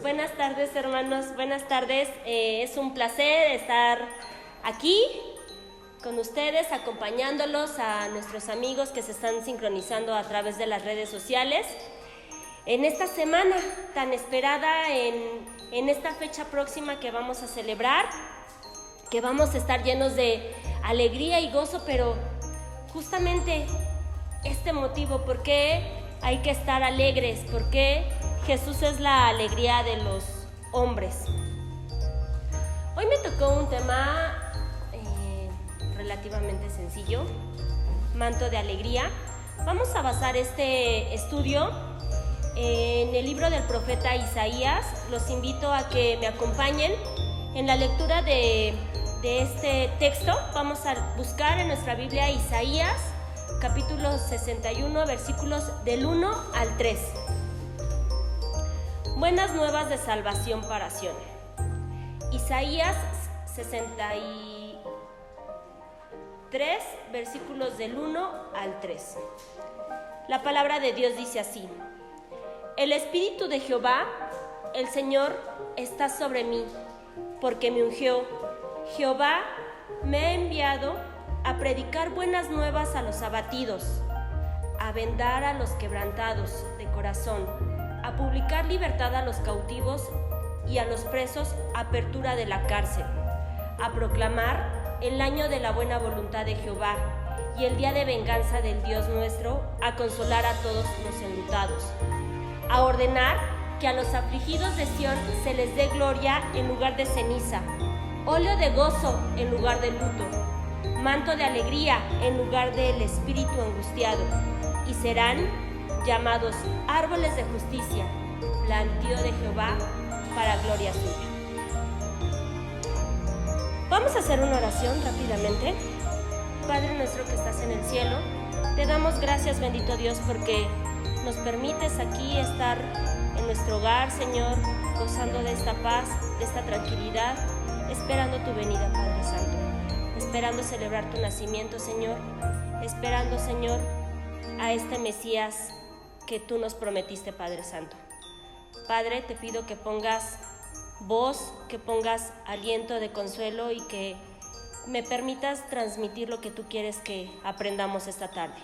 Buenas tardes, hermanos, buenas tardes. Es un placer estar aquí con ustedes, acompañándolos, a nuestros amigos que se están sincronizando a través de las redes sociales. En esta semana tan esperada, en esta fecha próxima que vamos a celebrar, que vamos a estar llenos de alegría y gozo, pero justamente este motivo, ¿por qué hay que estar alegres? ¿Por qué Jesús es la alegría de los hombres? Hoy me tocó un tema relativamente sencillo, manto de alegría. Vamos a basar este estudio en el libro del profeta Isaías. Los invito a que me acompañen en la lectura de este texto. Vamos a buscar en nuestra Biblia Isaías, capítulo 61, versículos del 1 al 3. Buenas nuevas de salvación para Sión. Isaías 63, versículos del 1 al 3. La palabra de Dios dice así: El Espíritu de Jehová, el Señor, está sobre mí, porque me ungió. Jehová me ha enviado a predicar buenas nuevas a los abatidos, a vendar a los quebrantados de corazón, a publicar libertad a los cautivos y a los presos apertura de la cárcel, a proclamar el año de la buena voluntad de Jehová y el día de venganza del Dios nuestro, a consolar a todos los enlutados, a ordenar que a los afligidos de Sión se les dé gloria en lugar de ceniza, óleo de gozo en lugar de luto, manto de alegría en lugar del espíritu angustiado, y serán llamados árboles de justicia, plantío de Jehová para gloria suya. Vamos a hacer una oración rápidamente. Padre nuestro que estás en el cielo, te damos gracias, bendito Dios, porque nos permites aquí estar en nuestro hogar, Señor, gozando de esta paz, de esta tranquilidad, esperando tu venida, Padre Santo, esperando celebrar tu nacimiento, Señor, esperando, Señor, a este Mesías que tú nos prometiste, Padre Santo. Padre, te pido que pongas voz, que pongas aliento de consuelo y que me permitas transmitir lo que tú quieres que aprendamos esta tarde.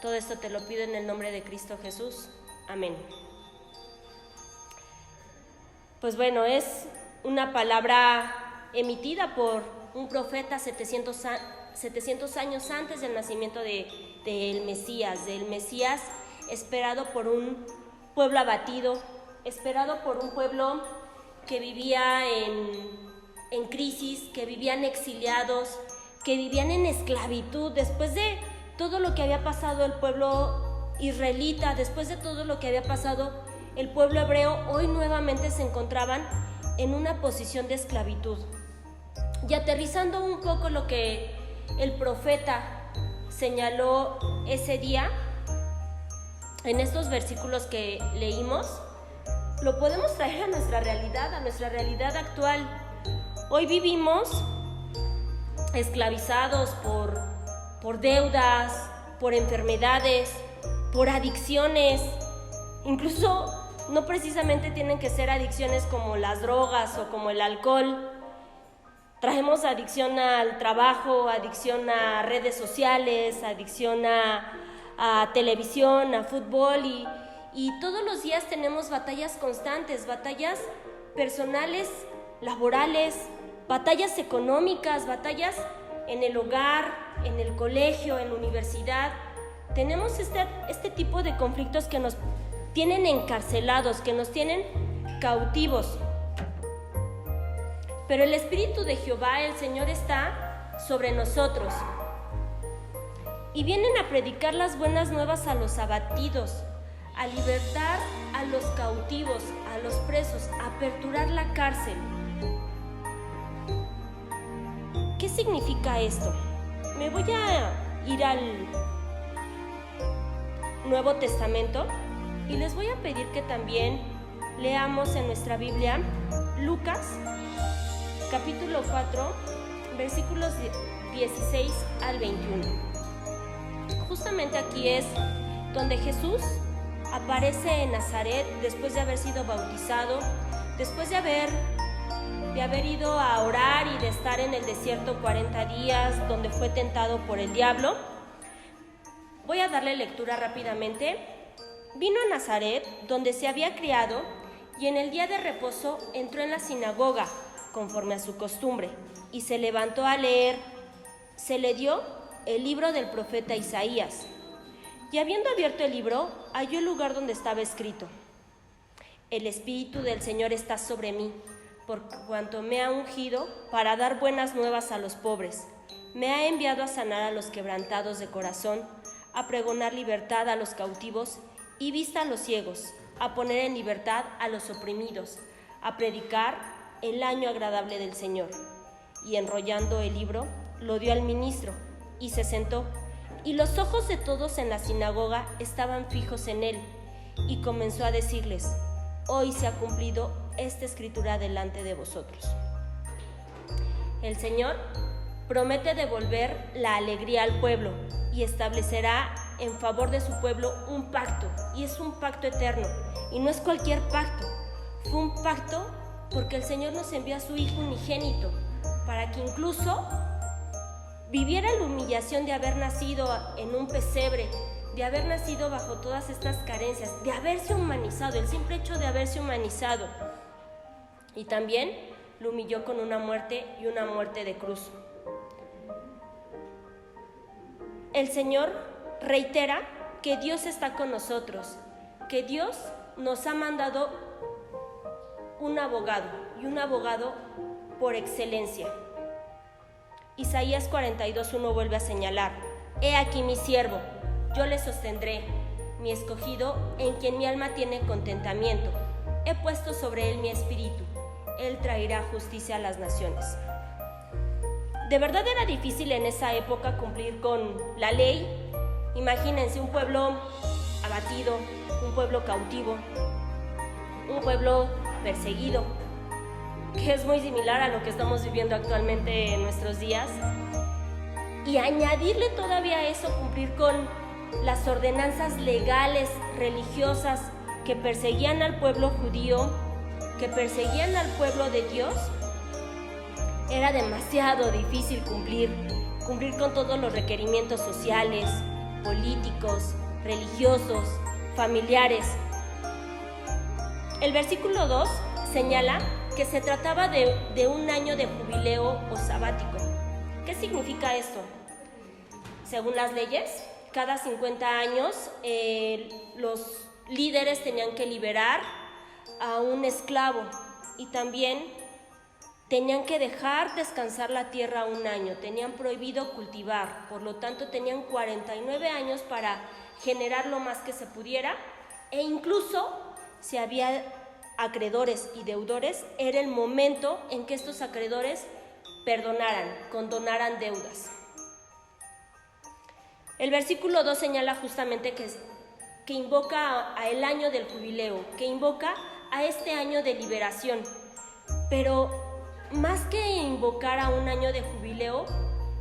Todo esto te lo pido en el nombre de Cristo Jesús. Amén. Pues bueno, es una palabra emitida por un profeta 700 años antes del nacimiento del Mesías, esperado por un pueblo abatido, esperado por un pueblo que vivía en crisis, que vivían exiliados, que vivían en esclavitud, después de todo lo que había pasado el pueblo israelita, después de todo lo que había pasado el pueblo hebreo, hoy nuevamente se encontraban en una posición de esclavitud. Y aterrizando un poco lo que el profeta señaló ese día, en estos versículos que leímos, lo podemos traer a nuestra realidad actual. Hoy vivimos esclavizados por deudas, por enfermedades, por adicciones. Incluso no precisamente tienen que ser adicciones como las drogas o como el alcohol. Traemos adicción al trabajo, adicción a redes sociales, adicción a televisión, a fútbol y todos los días tenemos batallas constantes, batallas personales, laborales, batallas económicas, batallas en el hogar, en el colegio, en la universidad. Tenemos este tipo de conflictos que nos tienen encarcelados, que nos tienen cautivos. Pero el Espíritu de Jehová, el Señor, está sobre nosotros. Y vienen a predicar las buenas nuevas a los abatidos, a libertar a los cautivos, a los presos, a aperturar la cárcel. ¿Qué significa esto? Me voy a ir al Nuevo Testamento y les voy a pedir que también leamos en nuestra Biblia Lucas, capítulo 4, versículos 16 al 21. Justamente aquí es donde Jesús aparece en Nazaret después de haber sido bautizado, después de haber ido a orar y de estar en el desierto 40 días, donde fue tentado por el diablo. Voy a darle lectura rápidamente. Vino a Nazaret, donde se había criado, y en el día de reposo entró en la sinagoga, conforme a su costumbre, y se levantó a leer. Se le dio el libro del profeta Isaías. Y habiendo abierto el libro, halló el lugar donde estaba escrito: El Espíritu del Señor está sobre mí, por cuanto me ha ungido para dar buenas nuevas a los pobres. Me ha enviado a sanar a los quebrantados de corazón, a pregonar libertad a los cautivos y vista a los ciegos, a poner en libertad a los oprimidos, a predicar el año agradable del Señor. Y enrollando el libro, lo dio al ministro, y se sentó. Y los ojos de todos en la sinagoga estaban fijos en él, y comenzó a decirles: Hoy se ha cumplido esta escritura delante de vosotros. El Señor promete devolver la alegría al pueblo y establecerá en favor de su pueblo un pacto, y es un pacto eterno, y no es cualquier pacto. Fue un pacto porque el Señor nos envió a su Hijo unigénito para que incluso viviera la humillación de haber nacido en un pesebre, de haber nacido bajo todas estas carencias, de haberse humanizado, el simple hecho de haberse humanizado. Y también lo humilló con una muerte, y una muerte de cruz. El Señor reitera que Dios está con nosotros, que Dios nos ha mandado un abogado, y un abogado por excelencia. Isaías 42:1 vuelve a señalar: He aquí mi siervo, yo le sostendré, mi escogido, en quien mi alma tiene contentamiento. He puesto sobre él mi espíritu, él traerá justicia a las naciones. De verdad era difícil en esa época cumplir con la ley. Imagínense un pueblo abatido, un pueblo cautivo, un pueblo perseguido, que es muy similar a lo que estamos viviendo actualmente en nuestros días. Y añadirle todavía a eso cumplir con las ordenanzas legales, religiosas, que perseguían al pueblo judío, que perseguían al pueblo de Dios, era demasiado difícil cumplir con todos los requerimientos sociales, políticos, religiosos, familiares. El versículo 2 señala que se trataba de un año de jubileo o sabático. ¿Qué significa esto? Según las leyes, cada 50 años los líderes tenían que liberar a un esclavo, y también tenían que dejar descansar la tierra un año, tenían prohibido cultivar, por lo tanto tenían 49 años para generar lo más que se pudiera, e incluso si había acreedores y deudores, era el momento en que estos acreedores condonaran deudas. El versículo 2 señala justamente que invoca a el año del jubileo, que invoca a este año de liberación. Pero más que invocar a un año de jubileo,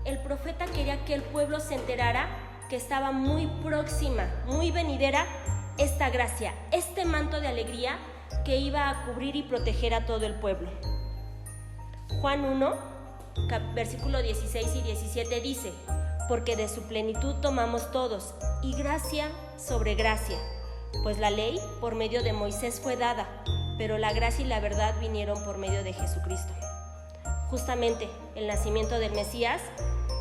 el profeta quería que el pueblo se enterara que estaba muy próxima, muy venidera esta gracia, este manto de alegría que iba a cubrir y proteger a todo el pueblo. Juan 1, versículo 16 y 17 dice: Porque de su plenitud tomamos todos, y gracia sobre gracia. Pues la ley por medio de Moisés fue dada, pero la gracia y la verdad vinieron por medio de Jesucristo. Justamente el nacimiento del Mesías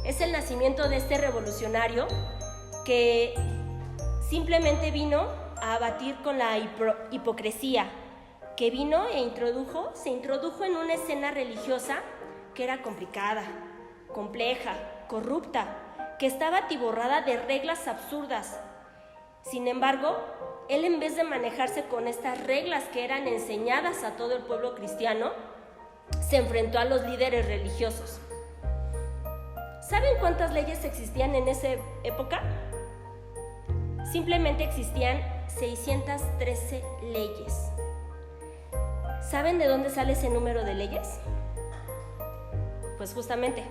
es el nacimiento de este revolucionario que simplemente vino a abatir con la hipocresía, que vino se introdujo en una escena religiosa que era complicada, compleja, corrupta, que estaba atiborrada de reglas absurdas. Sin embargo, él, en vez de manejarse con estas reglas que eran enseñadas a todo el pueblo cristiano, se enfrentó a los líderes religiosos. ¿Saben cuántas leyes existían en esa época? Simplemente existían 613 leyes. ¿Saben de dónde sale ese número de leyes? Pues justamente,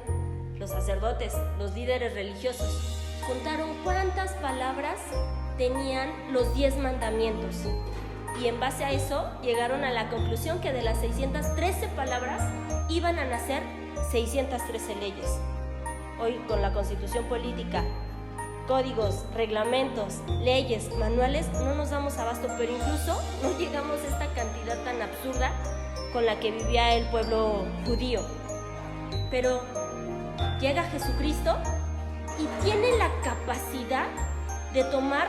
los sacerdotes, los líderes religiosos. contaron cuántas palabras tenían los 10 mandamientos. Y en base a eso llegaron a la conclusión que de las 613 palabras iban a nacer 613 leyes. Hoy con la Constitución política, códigos, reglamentos, leyes, manuales, no nos damos abasto, pero incluso no llegamos a esta cantidad tan absurda con la que vivía el pueblo judío. Pero llega Jesucristo y tiene la capacidad de tomar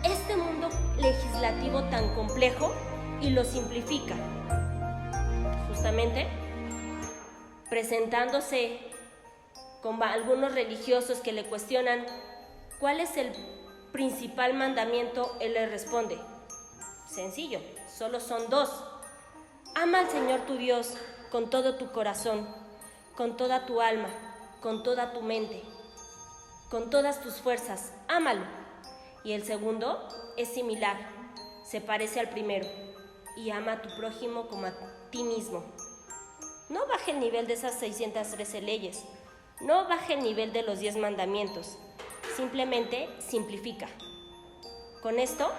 este mundo legislativo tan complejo y lo simplifica, justamente presentándose con algunos religiosos que le cuestionan cuál es el principal mandamiento. Él les responde: sencillo, solo son 2. Ama al Señor tu Dios con todo tu corazón, con toda tu alma, con toda tu mente, con todas tus fuerzas, ámalo. Y el segundo es similar, se parece al primero: y ama a tu prójimo como a ti mismo. No baje el nivel de esas 613 leyes, no baje el nivel de los 10 mandamientos, simplemente simplifica. Con esto,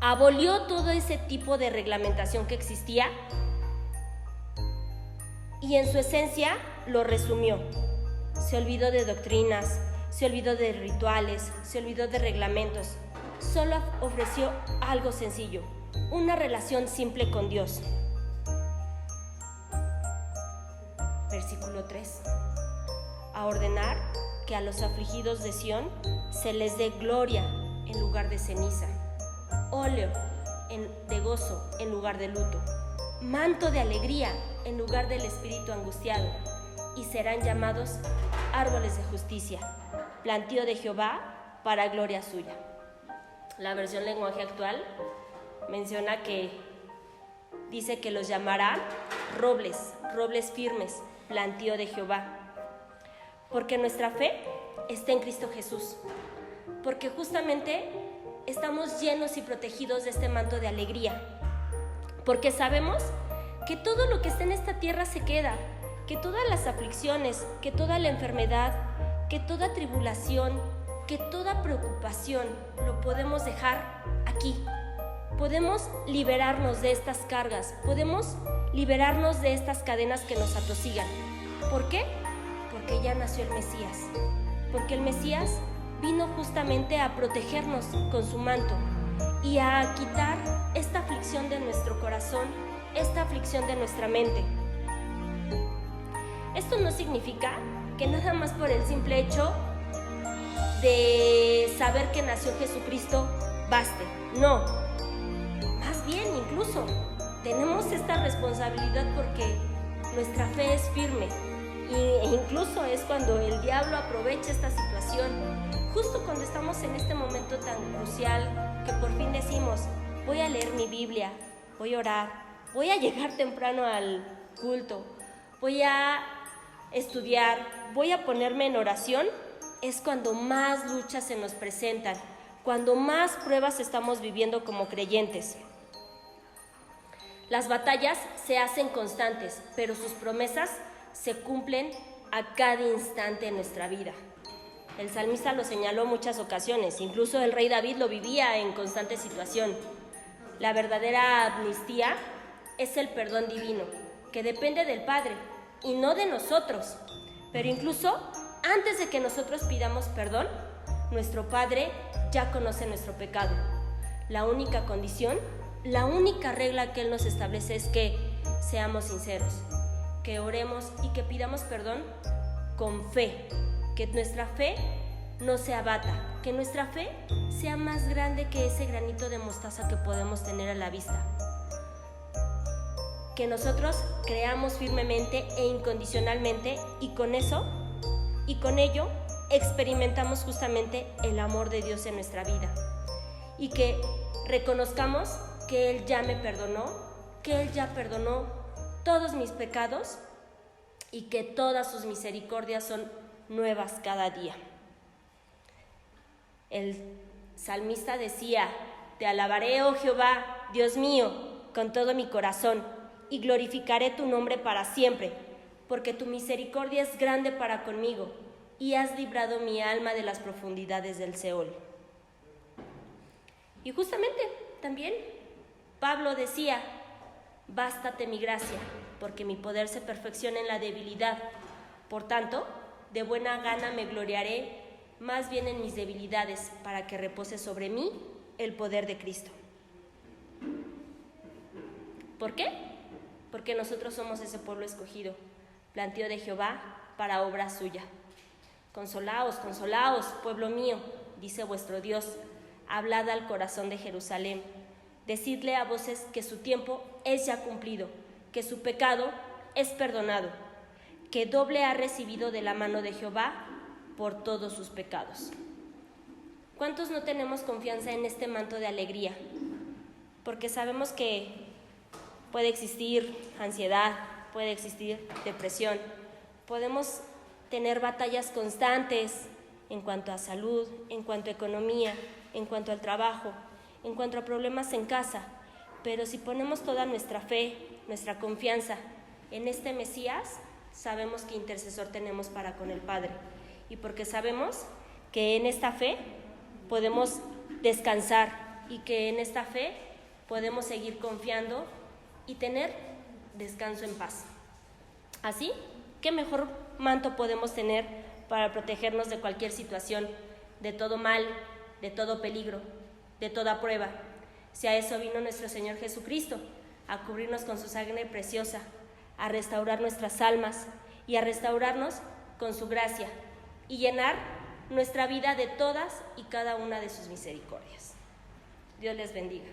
abolió todo ese tipo de reglamentación que existía y en su esencia lo resumió. Se olvidó de doctrinas, se olvidó de rituales, se olvidó de reglamentos. Solo ofreció algo sencillo, una relación simple con Dios. Versículo 3. A ordenar que a los afligidos de Sión se les dé gloria en lugar de ceniza, óleo de gozo en lugar de luto, manto de alegría en lugar del espíritu angustiado, y serán llamados árboles de justicia, plantío de Jehová para gloria suya. La versión lenguaje actual menciona que dice que los llamará robles firmes, plantío de Jehová, porque nuestra fe está en Cristo Jesús, porque justamente estamos llenos y protegidos de este manto de alegría, porque sabemos que todo lo que está en esta tierra se queda, que todas las aflicciones, que toda la enfermedad, que toda tribulación, que toda preocupación lo podemos dejar aquí. Podemos liberarnos de estas cargas, podemos liberarnos de estas cadenas que nos atosigan. ¿Por qué? Porque ya nació el Mesías, porque el Mesías vino justamente a protegernos con su manto y a quitar esta aflicción de nuestro corazón, esta aflicción de nuestra mente. Esto no significa que nada más por el simple hecho de saber que nació Jesucristo baste, no. Más bien, incluso, tenemos esta responsabilidad porque nuestra fe es firme e incluso es cuando el diablo aprovecha esta situación, justo cuando estamos en este momento tan crucial que por fin decimos: voy a leer mi Biblia, voy a orar, voy a llegar temprano al culto, voy a estudiar, voy a ponerme en oración. Es cuando más luchas se nos presentan, cuando más pruebas estamos viviendo como creyentes. Las batallas se hacen constantes, pero sus promesas se cumplen a cada instante en nuestra vida. El salmista lo señaló muchas ocasiones, incluso el rey David lo vivía en constante situación. La verdadera amnistía es el perdón divino, que depende del Padre y no de nosotros. Pero incluso antes de que nosotros pidamos perdón, nuestro Padre ya conoce nuestro pecado. La única condición, la única regla que Él nos establece es que seamos sinceros, que oremos y que pidamos perdón con fe, que nuestra fe no se abata, que nuestra fe sea más grande que ese granito de mostaza que podemos tener a la vista. Que nosotros creamos firmemente e incondicionalmente y con ello experimentamos justamente el amor de Dios en nuestra vida. Y que reconozcamos que Él ya me perdonó, que Él ya perdonó todos mis pecados y que todas sus misericordias son nuevas cada día. El salmista decía: te alabaré, oh Jehová, Dios mío, con todo mi corazón, y glorificaré tu nombre para siempre, porque tu misericordia es grande para conmigo, y has librado mi alma de las profundidades del Seol. Y justamente también Pablo decía, bástate mi gracia, porque mi poder se perfecciona en la debilidad. Por tanto, de buena gana me gloriaré más bien en mis debilidades, para que repose sobre mí el poder de Cristo. ¿Por qué? Porque nosotros somos ese pueblo escogido, plantío de Jehová para obra suya. Consolaos, consolaos, pueblo mío, dice vuestro Dios, hablad al corazón de Jerusalén. Decidle a voces que su tiempo es ya cumplido, que su pecado es perdonado, que doble ha recibido de la mano de Jehová por todos sus pecados. ¿Cuántos no tenemos confianza en este manto de alegría? Porque sabemos que puede existir ansiedad, puede existir depresión, podemos tener batallas constantes en cuanto a salud, en cuanto a economía, en cuanto al trabajo, en cuanto a problemas en casa, pero si ponemos toda nuestra fe, nuestra confianza en este Mesías, sabemos qué intercesor tenemos para con el Padre, y porque sabemos que en esta fe podemos descansar y que en esta fe podemos seguir confiando y tener descanso en paz. Así, ¿qué mejor manto podemos tener para protegernos de cualquier situación, de todo mal, de todo peligro, de toda prueba? Si a eso vino nuestro Señor Jesucristo, a cubrirnos con su sangre preciosa, a restaurar nuestras almas y a restaurarnos con su gracia y llenar nuestra vida de todas y cada una de sus misericordias. Dios les bendiga.